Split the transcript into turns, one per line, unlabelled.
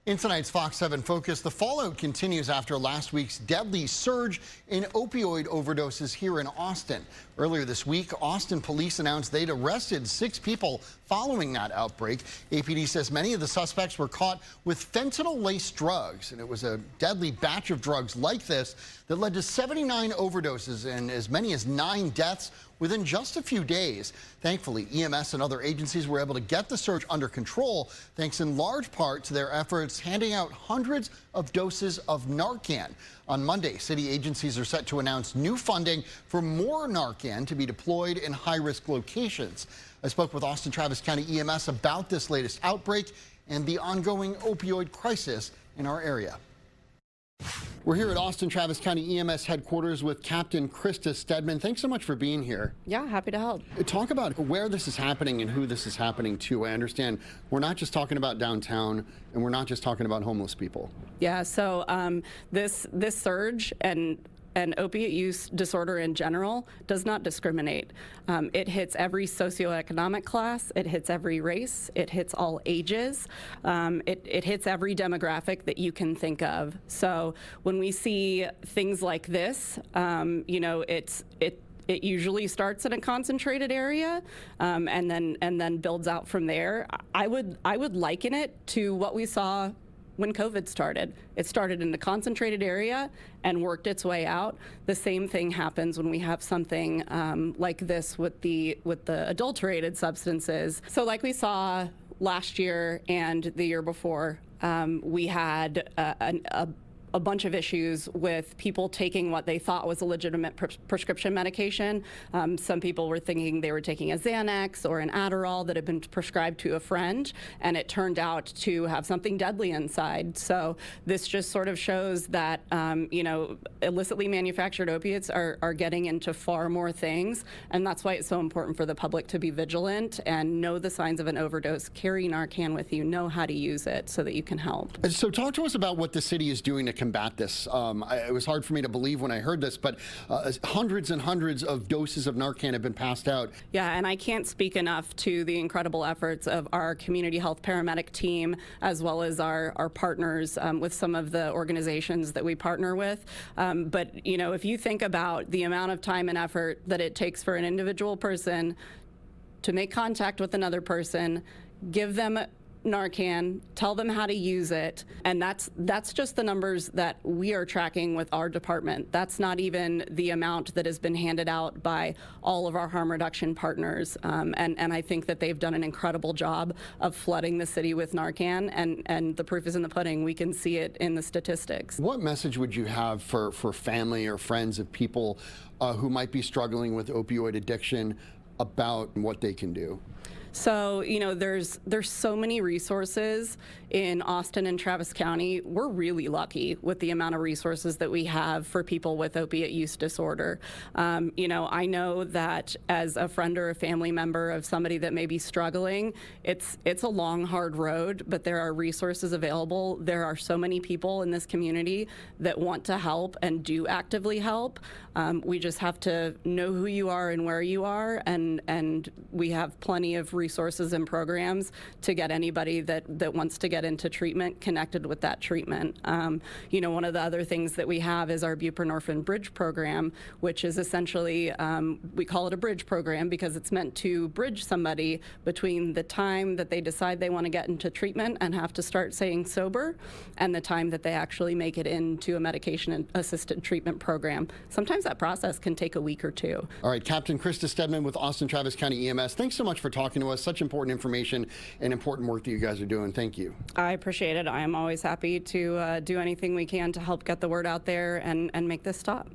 In tonight's Fox 7 Focus, the fallout continues after last week's deadly surge in opioid overdoses here in Austin. Earlier this week, Austin police announced they'd arrested 6 people following that outbreak. APD says many of the suspects were caught with fentanyl-laced drugs, and it was a deadly batch of drugs like this that led to 79 overdoses and as many as 9 deaths within just a few days. Thankfully, EMS and other agencies were able to get the surge under control, thanks in large part to their efforts handing out hundreds of doses of Narcan. On Monday, city agencies are set to announce new funding for more Narcan to be deployed in high-risk locations. I spoke with Austin Travis County EMS about this latest outbreak and the ongoing opioid crisis in our area. We're here at Austin Travis County EMS headquarters with Captain Krista Stedman. Thanks so much for being here.
Yeah, happy to help.
Talk about where this is happening and who this is happening to. I understand we're not just talking about downtown and we're not just talking about homeless people.
Yeah, so this surge and opiate use disorder in general does not discriminate. It hits every socioeconomic class, it hits every race, it hits all ages, it hits every demographic that you can think of. So when we see things like this, you know, it usually starts in a concentrated area and then builds out from there. I would liken it to what we saw when COVID started. It started in a concentrated area and worked its way out. The same thing happens when we have something like this with the adulterated substances. So like we saw last year and the year before, we had a bunch of issues with people taking what they thought was a legitimate prescription medication. Some people were thinking they were taking a Xanax or an Adderall that had been prescribed to a friend, and it turned out to have something deadly inside. So this just sort of shows that you know, illicitly manufactured opiates are getting into far more things, and that's why it's so important for the public to be vigilant and know the signs of an overdose, carry Narcan with you, know how to use it so that you can help.
So talk to us about what the city is doing to combat this. It was hard for me to believe when I heard this, but hundreds and hundreds of doses of Narcan have been passed out.
Yeah, and I can't speak enough to the incredible efforts of our community health paramedic team, as well as our partners with some of the organizations that we partner with. But you know, if you think about the amount of time and effort that it takes for an individual person to make contact with another person, give them Narcan, tell them how to use it, and that's just the numbers that we are tracking with our department. That's not even the amount that has been handed out by all of our harm reduction partners, and I think that they've done an incredible job of flooding the city with Narcan, and the proof is in the pudding. We can see it in the statistics.
What message would you have for family or friends of people who might be struggling with opioid addiction about what they can do?
So, you know, there's so many resources in Austin and Travis County. We're really lucky with the amount of resources that we have for people with opiate use disorder. You know, I know that as a friend or a family member of somebody that may be struggling, it's a long, hard road, but there are resources available. There are so many people in this community that want to help and do actively help. We just have to know who you are and where you are, and we have plenty of resources and programs to get anybody that wants to get into treatment connected with that treatment. You know, one of the other things that we have is our buprenorphine bridge program, which is essentially, we call it a bridge program because it's meant to bridge somebody between the time that they decide they want to get into treatment and have to start staying sober and the time that they actually make it into a medication-assisted treatment program. Sometimes that process can take a week or two.
All right, Captain Krista Stedman with Austin Travis County EMS. Thanks so much for talking to us. Such important information and important work that you guys are doing. Thank you.
I appreciate it. I am always happy to do anything we can to help get the word out there and make this stop.